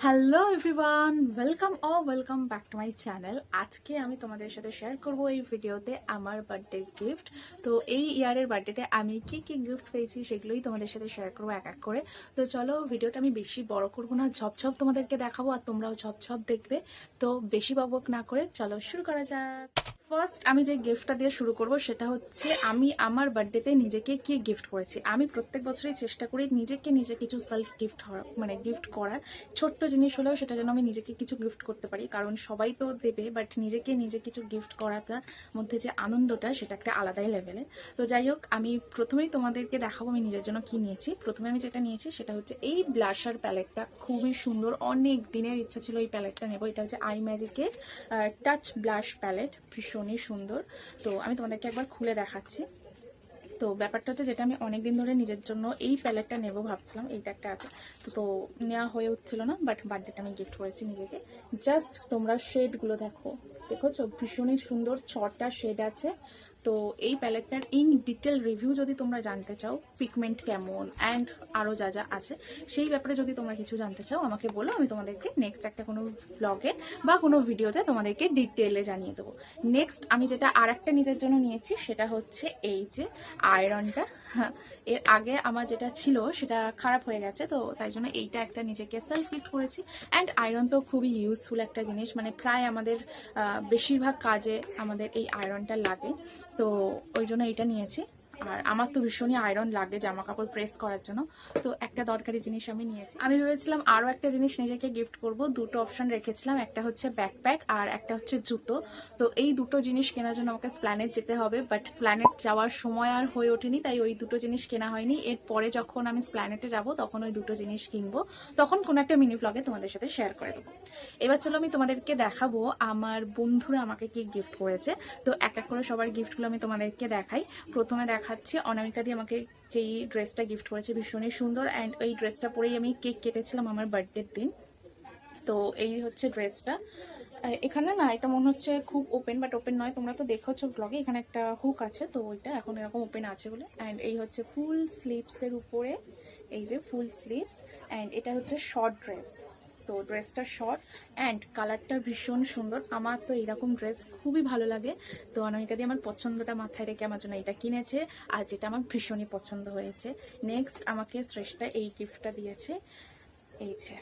Hello everyone, welcome back to my channel. আজকে আমি তোমাদের সাথে শেয়ার করব এই ভিডিওতে আমার বার্থডে গিফট। তো এই ইয়ারের বার্থডেতে আমি কি গিফট পেয়েছি সেগুলোই তোমাদের সাথে শেয়ার করবো এক এক করে। তো চলো, ভিডিওটা আমি বেশি বড় করব না, ঝপঝপ তোমাদেরকে দেখাবো আর তোমরাও ঝপঝপ দেখবে। তো বেশি বকবক না করে চলো শুরু করা যাক। ফার্স্ট আমি যে গিফটটা দিয়ে শুরু করব সেটা হচ্ছে আমি আমার বার্থডেতে নিজেকে কি গিফট করেছি। আমি প্রত্যেক বছরই চেষ্টা করি নিজেকে নিজে কিছু সেলফ গিফট মানে গিফট করার। ছোট্ট জিনিস হলেও সেটা যেন আমি নিজেকে কিছু গিফট করতে পারি, কারণ সবাই তো দেবে, বাট নিজেকে নিজে কিছু গিফট করাটার মধ্যে যে আনন্দটা সেটা একটা আলাদাই লেভেলে। তো যাই হোক, আমি প্রথমেই তোমাদেরকে দেখাবো আমি নিজের জন্য কি নিয়েছি। প্রথমে আমি যেটা নিয়েছি সেটা হচ্ছে এই ব্লাশার প্যালেটটা, খুবই সুন্দর। অনেক দিনের ইচ্ছা ছিল এই প্যালেটটা নেবো। এটা হচ্ছে আই ম্যাজিকের টাচ ব্লাশ প্যালেট, ভীষণই সুন্দর। তো আমি তোমাদেরকে একবার খুলে দেখাচ্ছি। তো ব্যাপারটা হচ্ছে, যেটা আমি অনেকদিন ধরে নিজের জন্য এই প্যালেটটা নেবো ভাবছিলাম, এইটা একটা আছে, তো নেওয়া হয়ে উঠছিল না, বাট বার্থডেটা আমি গিফট করেছি নিজেকে। জাস্ট তোমরা শেডগুলো দেখোছো, ভীষণই সুন্দর, 6টা শেড আছে। তো এই প্যালেটটার ইন ডিটেল রিভিউ যদি তোমরা জানতে চাও, পিগমেন্ট কেমন অ্যান্ড আরও যা যা আছে সেই ব্যাপারে যদি তোমরা কিছু জানতে চাও আমাকে বলো, আমি তোমাদেরকে নেক্সট একটা কোনো ব্লগে বা কোনো ভিডিওতে তোমাদেরকে ডিটেলে জানিয়ে দেবো। নেক্সট আমি যেটা আর একটা নিজের জন্য নিয়েছি সেটা হচ্ছে এই যে আয়রনটা। এর আগে আমার যেটা ছিল সেটা খারাপ হয়ে গেছে, তো তাই জন্য এইটা একটা নিজেকে সেলফ গিফট করেছি। অ্যান্ড আয়রন তো খুবই ইউজফুল একটা জিনিস, মানে প্রায় আমাদের বেশিরভাগ কাজে আমাদের এই আয়রনটা লাগে, তো ওই জন্য এইটা নিয়েছি। আর আমার তো ভীষণই আয়রন লাগে জামা কাপড় প্রেস করার জন্য, তো একটা দরকারি জিনিস আমি নিয়েছি। আমি ভেবেছিলাম আরও একটা জিনিস নিজেকে গিফট করব, দুটো অপশন রেখেছিলাম, একটা হচ্ছে ব্যাকপ্যাক আর একটা হচ্ছে জুতো। তো এই দুটো জিনিস কেনার জন্য আমাকে স্প্ল্যানেট যেতে হবে, বাট স্প্ল্যানেট যাওয়ার সময় আর হয়ে ওঠেনি, তাই ওই দুটো জিনিস কেনা হয়নি। এরপরে যখন আমি স্প্ল্যানেটে যাব তখন ওই দুটো জিনিস কিনবো, তখন কোনো একটা মিনি ব্লগে তোমাদের সাথে শেয়ার করে দেবো। এবার চলো আমি তোমাদেরকে দেখাবো আমার বন্ধুরা আমাকে কি গিফট করেছে। তো এক এক করে সবার গিফটগুলো আমি তোমাদেরকে দেখাই। প্রথমে দেখাচ্ছি অনামিকা দি আমাকে যেই ড্রেসটা গিফট করেছে, ভীষণই সুন্দর। অ্যান্ড এই ড্রেসটা পরেই আমি কেক কেটেছিলাম আমার বার্থডের দিন। তো এই হচ্ছে ড্রেসটা। এখানে না এটা মনে হচ্ছে খুব ওপেন, বাট ওপেন নয়, তোমরা তো দেখেছো ব্লগে, এখানে একটা হুক আছে, তো ওইটা এখন এরকম ওপেন আছে বলে। অ্যান্ড এই হচ্ছে ফুল স্লিভসের উপরে, এই যে ফুল স্লিভস। অ্যান্ড এটা হচ্ছে শর্ট ড্রেস। তো ড্রেসটা শর্ট অ্যান্ড কালারটা ভীষণ সুন্দর। আমার তো এইরকম ড্রেস খুবই ভালো লাগে, তো অনামিকা দিয়ে আমার পছন্দটা মাথায় রেখে আমার জন্য এটা কিনেছে, আর যেটা আমার ভীষণই পছন্দ হয়েছে। নেক্সট আমাকে শ্রেষ্ঠা এই গিফটটা দিয়েছে, এই যে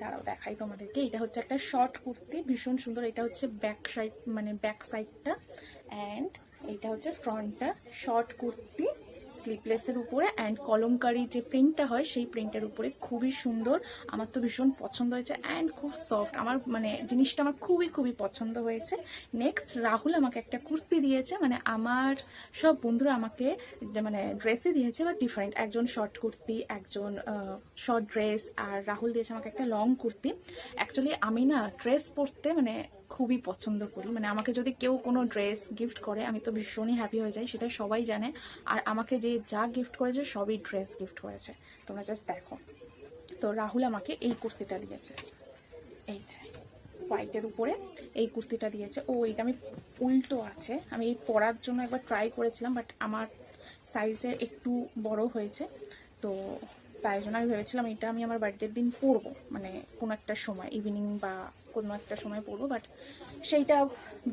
দাঁড়াও দেখাই তোমাদেরকে। এটা হচ্ছে একটা শর্ট কুর্তি, ভীষণ সুন্দর। এটা হচ্ছে ব্যাক সাইড, মানে ব্যাক সাইডটা, অ্যান্ড এইটা হচ্ছে ফ্রন্টটা। শর্ট কুর্তি স্লিভলেসের উপরে, অ্যান্ড কলমকারি যে প্রিন্টটা হয় সেই প্রিন্টের উপরে, খুবই সুন্দর। আমার তো ভীষণ পছন্দ হয়েছে, অ্যান্ড খুব সফট। আমার মানে জিনিসটা আমার খুবই খুবই পছন্দ হয়েছে। নেক্সট রাহুল আমাকে একটা কুর্তি দিয়েছে, মানে আমার সব বন্ধুরা আমাকে মানে ড্রেসই দিয়েছে, বা ডিফারেন্ট। একজন শর্ট কুর্তি, একজন শর্ট ড্রেস, আর রাহুল দিয়েছে আমাকে একটা লং কুর্তি। অ্যাকচুয়ালি আমি না ড্রেস পরতে মানে খুবই পছন্দ করি, মানে আমাকে যদি কেউ কোনো ড্রেস গিফট করে আমি তো ভীষণই হ্যাপি হয়ে যাই, সেটা সবাই জানে। আর আমাকে যে যা গিফট করেছে সবই ড্রেস গিফট করেছে, তোমরা জাস্ট দেখো। তো রাহুল আমাকে এই কুর্তিটা দিয়েছে, এই যে হোয়াইটের উপরে এই কুর্তিটা দিয়েছে। ও এটা আমি উল্টো আছে, আমি এই পরার জন্য একবার ট্রাই করেছিলাম, বাট আমার সাইজে একটু বড় হয়েছে, তো তাই জন্য আমি ভেবেছিলাম এটা আমি আমার বার্থডের দিন পরবো, মানে কোনো একটা সময় ইভিনিং বা কোনো একটা সময় পরবো, বাট সেইটা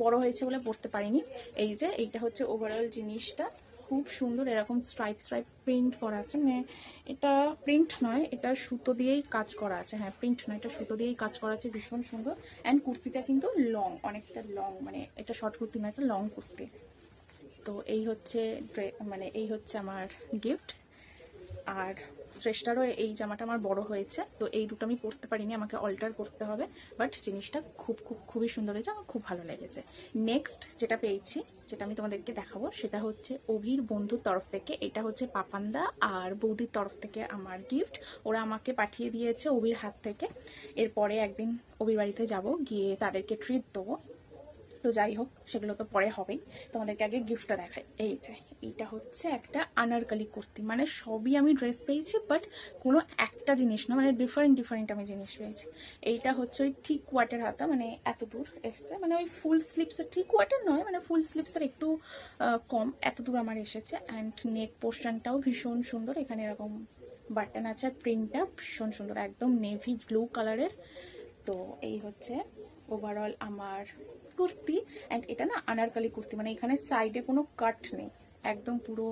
বড় হয়েছে বলে পরতে পারিনি। এই যে এইটা হচ্ছে ওভারঅল জিনিসটা, খুব সুন্দর। এরকম স্ট্রাইপ স্ট্রাইপ প্রিন্ট করা আছে, মানে এটা প্রিন্ট নয়, এটা সুতো দিয়েই কাজ করা আছে। হ্যাঁ, প্রিন্ট নয়, এটা সুতো দিয়েই কাজ করা আছে, ভীষণ সুন্দর। অ্যান্ড কুর্তিটা কিন্তু লং, অনেকটা লং, মানে এটা শর্ট কুর্তি না, এটা লং কুর্তি। তো এই হচ্ছে মানে এই হচ্ছে আমার গিফট। আর শ্রেষ্ঠারও এই জামাটা আমার বড় হয়েছে, তো এই দুটো আমি পরতে পারিনি, আমাকে অল্টার করতে হবে, বাট জিনিসটা খুবই সুন্দর হয়েছে, আমার খুব ভালো লেগেছে। নেক্সট যেটা পেয়েছি, যেটা আমি তোমাদেরকে দেখাবো, সেটা হচ্ছে অভির বন্ধুর তরফ থেকে। এটা হচ্ছে পাপান্দা আর বৌদির তরফ থেকে আমার গিফট, ওরা আমাকে পাঠিয়ে দিয়েছে অভির হাত থেকে। এরপরে একদিন অভির বাড়িতে যাব, গিয়ে তাদেরকে ট্রিট দেবো। তো যাই হোক, সেগুলো তো পরে হবেই, তোমাদেরকে আগে গিফটটা দেখাই। এই যে এইটা হচ্ছে একটা আনারকলি কুর্তি, মানে সবই আমি ড্রেস পেয়েছি, বাট কোনো একটা জিনিস না, মানে ডিফারেন্ট ডিফারেন্ট আমি জিনিস পেয়েছি। এইটা হচ্ছে ওই ঠিক কোয়ার্টার হাতা, মানে এত দূর এসছে, মানে ওই ফুল স্লিভসের ঠিক কোয়ার্টার নয়, মানে ফুল স্লিভসের একটু কম, এত দূর আমার এসেছে। অ্যান্ড নেক পোর্শনটাও ভীষণ সুন্দর, এখানে এরকম বাটন আছে, আর প্রিন্টটা ভীষণ সুন্দর, একদম নেভি ব্লু কালারের। তো এই হচ্ছে ওভারঅল আমার কুর্তি। অ্যান্ড এটা না আনারকালি কুর্তি, মানে এখানে সাইডে কোনো কাট নেই, একদম পুরো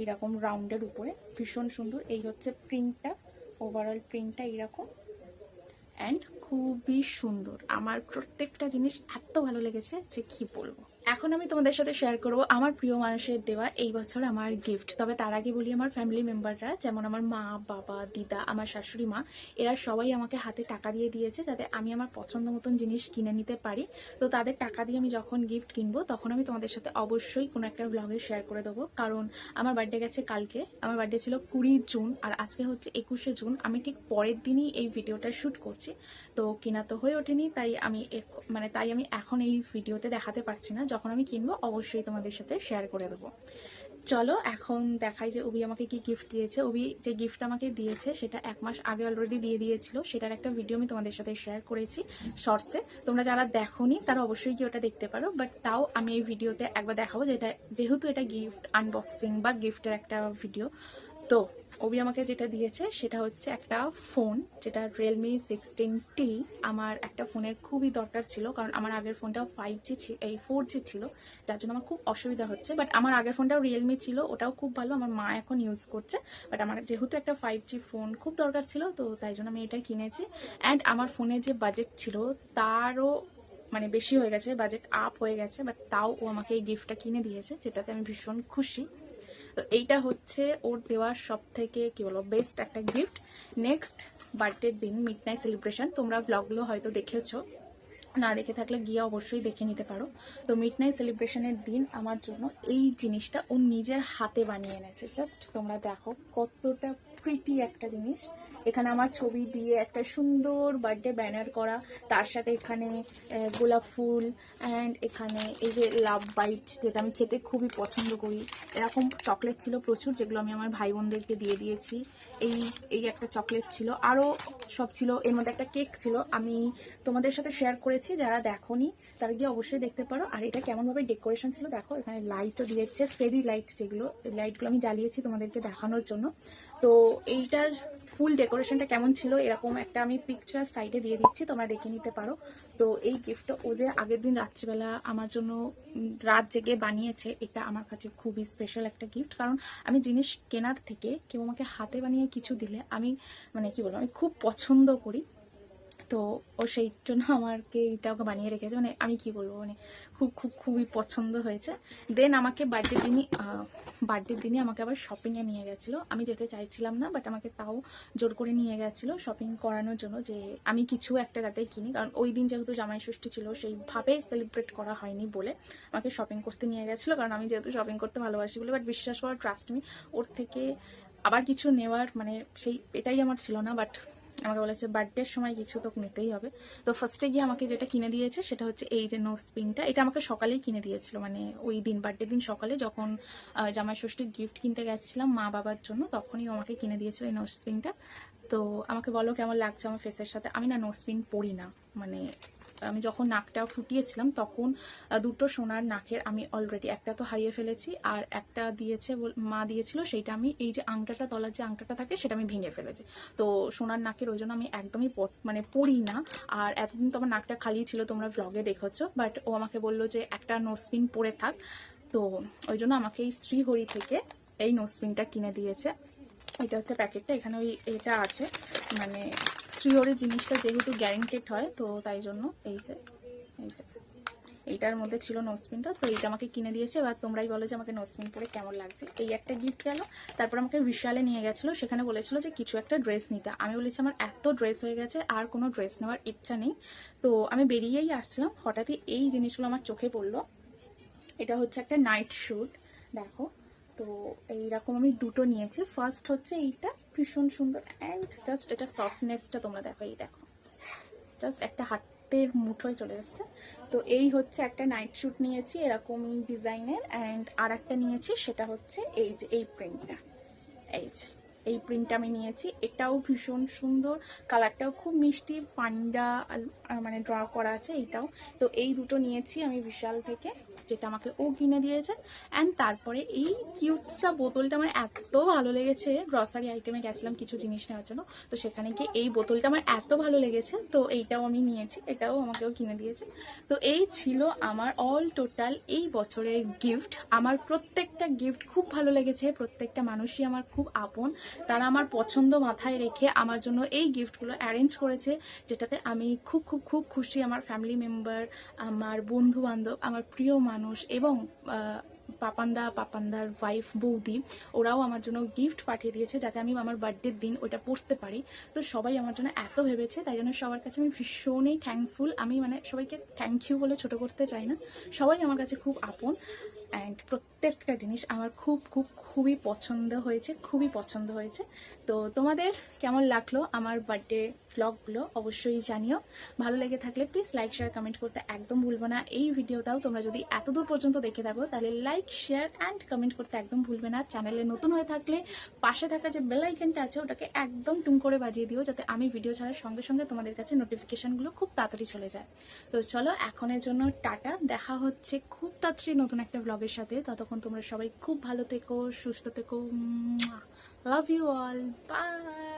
এইরকম রাউন্ডের উপরে, ভীষণ সুন্দর। এই হচ্ছে প্রিন্টটা, ওভারঅল প্রিন্টটা এইরকম, অ্যান্ড খুবই সুন্দর। আমার প্রত্যেকটা জিনিস এত ভালো লেগেছে যে কি বলবো। এখন আমি তোমাদের সাথে শেয়ার করবো আমার প্রিয় মানুষের দেওয়া এই বছর আমার গিফট। তবে তার আগে বলি, আমার ফ্যামিলি মেম্বাররা, যেমন আমার মা, বাবা, দিদা, আমার শাশুড়ি মা, এরা সবাই আমাকে হাতে টাকা দিয়ে দিয়েছে যাতে আমি আমার পছন্দ মতন জিনিস কিনে নিতে পারি। তো তাদের টাকা দিয়ে আমি যখন গিফট কিনবো তখন আমি তোমাদের সাথে অবশ্যই কোনো একটা ব্লগে শেয়ার করে দেবো। কারণ আমার বার্থডে গেছে কালকে, আমার বার্থডে ছিল 20 জুন, আর আজকে হচ্ছে 21শে জুন। আমি ঠিক পরের দিনই এই ভিডিওটা শ্যুট করছি, তো কেনা তো হয়ে ওঠেনি, তাই আমি এখন এই ভিডিওতে দেখাতে পারছি না। যখন আমি কিনবো অবশ্যই তোমাদের সাথে শেয়ার করে দেবো। চলো এখন দেখাই যে অভি আমাকে কি গিফট দিয়েছে। অভি যে গিফট আমাকে দিয়েছে সেটা 1 মাস আগে অলরেডি দিয়ে দিয়েছিল, সেটার একটা ভিডিও আমি তোমাদের সাথে শেয়ার করেছি শর্টসে। তোমরা যারা দেখোনি তারা অবশ্যই কি ওটা দেখতে পারো, বাট তাও আমি এই ভিডিওতে একবার দেখাবো, যেহেতু এটা গিফট আনবক্সিং বা গিফটের একটা ভিডিও। তো অভি আমাকে যেটা দিয়েছে সেটা হচ্ছে একটা ফোন, যেটা রিয়েলমি 16T। আমার একটা ফোনের খুবই দরকার ছিল, কারণ আমার আগের ফোনটাও 5G এই 4G ছিল, যার জন্য আমার খুব অসুবিধা হচ্ছে। বাট আমার আগের ফোনটাও রিয়েলমি ছিল, ওটাও খুব ভালো, আমার মা এখন ইউজ করছে। বাট আমার যেহেতু একটা 5G ফোন খুব দরকার ছিল, তো তাই জন্য আমি এটা কিনেছি। অ্যান্ড আমার ফোনে যে বাজেট ছিল তারও মানে বেশি হয়ে গেছে, বাজেট আপ হয়ে গেছে, বাট তাও ও আমাকে এই গিফটটা কিনে দিয়েছে, যেটাতে আমি ভীষণ খুশি। তো এইটা হচ্ছে ওর দেওয়ার সব থেকে কি বলবো বেস্ট একটা গিফট। নেক্সট বার্থডের দিন মিড নাইট সেলিব্রেশন, তোমরা ব্লগগুলো হয়তো দেখেছো, না দেখে থাকলে গিয়ে অবশ্যই দেখে নিতে পারো। তো মিড নাইট সেলিব্রেশনের দিন আমার জন্য এই জিনিসটা ও নিজের হাতে বানিয়ে এনেছে। জাস্ট তোমরা দেখো কতটা প্রিটি একটা জিনিস। এখানে আমার ছবি দিয়ে একটা সুন্দর বার্থডে ব্যানার করা, তার সাথে এখানে গোলাপ ফুল, অ্যান্ড এখানে এই যে লাভ বাইট, যেটা আমি খেতে খুবই পছন্দ করি। এরকম চকলেট ছিল প্রচুর, যেগুলো আমি আমার ভাই বোনদেরকে দিয়ে দিয়েছি। এই এই একটা চকলেট ছিল, আরও সব ছিল, এর মধ্যে একটা কেক ছিল, আমি তোমাদের সাথে শেয়ার করেছি, যারা দেখোনি তারা গিয়ে অবশ্যই দেখতে পারো। আর এটা কেমনভাবে ডেকোরেশন ছিল দেখো, এখানে লাইটও দিয়েছে, ফেরি লাইট, যেগুলো লাইটগুলো আমি জ্বালিয়েছি তোমাদেরকে দেখানোর জন্য। তো এইটার ফুল ডেকোরেশনটা কেমন ছিল এরকম একটা আমি পিকচার সাইডে দিয়ে দিচ্ছি, তোমরা দেখে নিতে পারো। তো এই গিফটটা ও যে আগের দিন রাত্রিবেলা আমার জন্য রাত জেগে বানিয়েছে, এটা আমার কাছে খুবই স্পেশাল একটা গিফট। কারণ আমি জিনিস কেনার থেকে কেউ আমাকে হাতে বানিয়ে কিছু দিলে আমি মানে কি বলবো, আমি খুব পছন্দ করি। তো ও সেই জন্য আমাকে এইটা ওকে বানিয়ে রেখেছে, মানে আমি কি বলবো, মানে খুবই পছন্দ হয়েছে। দেন আমাকে বার্থডের দিনই আমাকে আবার শপিংয়ে নিয়ে গেছিলো। আমি যেতে চাইছিলাম না, বাট আমাকে তাও জোর করে নিয়ে গেছিলো শপিং করানোর জন্য, যে আমি কিছু একটা যাতে কিনি। কারণ ওই দিন যেহেতু জামাই ষষ্ঠী ছিল, সেইভাবে সেলিব্রেট করা হয়নি বলে আমাকে শপিং করতে নিয়ে গেছিলো, কারণ আমি যেহেতু শপিং করতে ভালোবাসি বলে। বাট বিশ্বাস করো, ট্রাস্ট মি, ওর থেকে আবার কিছু নেওয়ার মানে এটাই আমার ছিল না। বাট আমাকে বলেছে বার্থডের সময় কিছু তো নিতেই হবে। তো ফার্স্টে গিয়ে আমাকে যেটা কিনে দিয়েছে সেটা হচ্ছে এই যে নোজ পিনটা। এটা আমাকে সকালেই কিনে দিয়েছিল, মানে ওই দিন বার্থডের দিন সকালে, যখন জামাই ষষ্ঠীর গিফট কিনতে গেছিলাম মা বাবার জন্য, তখনই ও আমাকে কিনে দিয়েছিল এই নোজ পিনটা। তো আমাকে বলো কেমন লাগছে আমার ফেসের সাথে। আমি না নোজ পিন পরি না, মানে আমি যখন নাকটা ফুটিয়েছিলাম তখন দুটো সোনার নাকের আমি অলরেডি একটা তো হারিয়ে ফেলেছি, আর একটা মা দিয়েছিল, সেইটা আমি এই যে আংটাটা, তলার যে আংটাটা থাকে সেটা আমি ভেঙে ফেলেছি। তো সোনার নাকের ওই জন্য আমি একদমই মানে পরি না। আর এতদিন তো আমার নাকটা খালি ছিল, তোমরা ভ্লগে দেখেছো। বাট ও আমাকে বললো যে একটা নোজপিন পরে থাক, তো ওই জন্য আমাকে এই শ্রীহরি থেকে এই নোজপিনটা কিনে দিয়েছে। এটা হচ্ছে প্যাকেটটা, এখানে এটা আছে, মানে শ্রীহরির জিনিসটা যেহেতু গ্যারেন্টেড হয়, তো তাই জন্য এই যে এইটার মধ্যে ছিল নোজপিনটা। তো এইটা আমাকে কিনে দিয়েছে। এবার তোমরাই বলো যে আমাকে নোজপিন পরে কেমন লাগছে। এই একটা গিফট গেল। তারপর আমাকে বিশালে নিয়ে গেছিলো, সেখানে বলেছিল যে কিছু একটা ড্রেস নিতে। আমি বলেছি আমার এত ড্রেস হয়ে গেছে, আর কোনো ড্রেস নেওয়ার ইচ্ছা নেই। তো আমি বেরিয়েই আসছিলাম, হঠাৎই এই জিনিসগুলো আমার চোখে পড়লো। এটা হচ্ছে একটা নাইট স্যুট, দেখো। তো এইরকম আমি দুটো নিয়েছি। ফার্স্ট হচ্ছে এইটা, ভীষণ সুন্দর, অ্যান্ড জাস্ট এটা সফটনেসটা তোমরা দেখো, এই দেখো, জাস্ট একটা হাতের মুঠোয় চলে এসছে। তো এই হচ্ছে একটা নাইট স্যুট নিয়েছি এরকমই ডিজাইনের। অ্যান্ড আর একটা নিয়েছি, সেটা হচ্ছে এই যে এই প্রিন্টটা, এই প্রিন্টটা আমি নিয়েছি। এটাও ভীষণ সুন্দর, কালারটাও খুব মিষ্টি, পান্ডা মানে ড্র করা আছে এইটাও। তো এই দুটো নিয়েছি আমি বিশাল থেকে। যেটা আমাকে ও কিনে দিয়েছে। অ্যান্ড তারপরে এই কিউটসা বোতলটা আমার এত ভালো লেগেছে, গ্রসারি আইটেমে গেছিলাম কিছু জিনিস নেওয়ার জন্য, তো সেখানে গিয়ে এই বোতলটা আমার এত ভালো লেগেছে, তো এইটাও আমি নিয়েছি, এটাও আমাকেও কিনে দিয়েছে। তো এই ছিল আমার অল টোটাল এই বছরের গিফট। আমার প্রত্যেকটা গিফট খুব ভালো লেগেছে, প্রত্যেকটা মানুষই আমার খুব আপন, তারা আমার পছন্দ মাথায় রেখে আমার জন্য এই গিফটগুলো অ্যারেঞ্জ করেছে, যেটাতে আমি খুব খুব খুব খুশি। আমার ফ্যামিলি মেম্বার, আমার বন্ধু বান্ধব, আমার প্রিয় মানুষ এবং পাপান্দার ওয়াইফ বৌদি, ওরাও আমার জন্য গিফট পাঠিয়ে দিয়েছে যাতে আমি আমার বার্থডের দিন ওটা পড়তে পারি। তো সবাই আমার জন্য এত ভেবেছে, তাই জন্য সবার কাছে আমি ভীষণই থ্যাঙ্কফুল। আমি মানে সবাইকে থ্যাংক ইউ বলে ছোটো করতে চাই না, সবাই আমার কাছে খুব আপন। অ্যান্ড প্রত্যেকটা জিনিস আমার খুবই পছন্দ হয়েছে, খুবই পছন্দ হয়েছে। তো তোমাদের কেমন লাগলো আমার বার্থডে ভ্লগগুলো অবশ্যই জানিও। ভালো লেগে থাকলে প্লিজ লাইক শেয়ার কমেন্ট করতে একদম ভুলবে না। এই ভিডিওটাও তোমরা যদি এত দূর পর্যন্ত দেখে থাকো তাহলে লাইক শেয়ার অ্যান্ড কমেন্ট করতে একদম ভুলবে না। চ্যানেলে নতুন হয়ে থাকলে পাশে থাকা যে বেল আইকনটা আছে ওটাকে একদম টুং করে বাজিয়ে দিও, যাতে আমি ভিডিও ছাড়ার সঙ্গে সঙ্গে তোমাদের কাছে নোটিফিকেশানগুলো খুব তাড়াতাড়ি চলে যায়। তো চলো এখনের জন্য টাটা, দেখা হচ্ছে খুব তাড়াতাড়ি নতুন একটা ব্লগের সাথে। ততক্ষণ তোমরা সবাই খুব ভালো থেকো, সুস্থ থেকো। Love you all, by.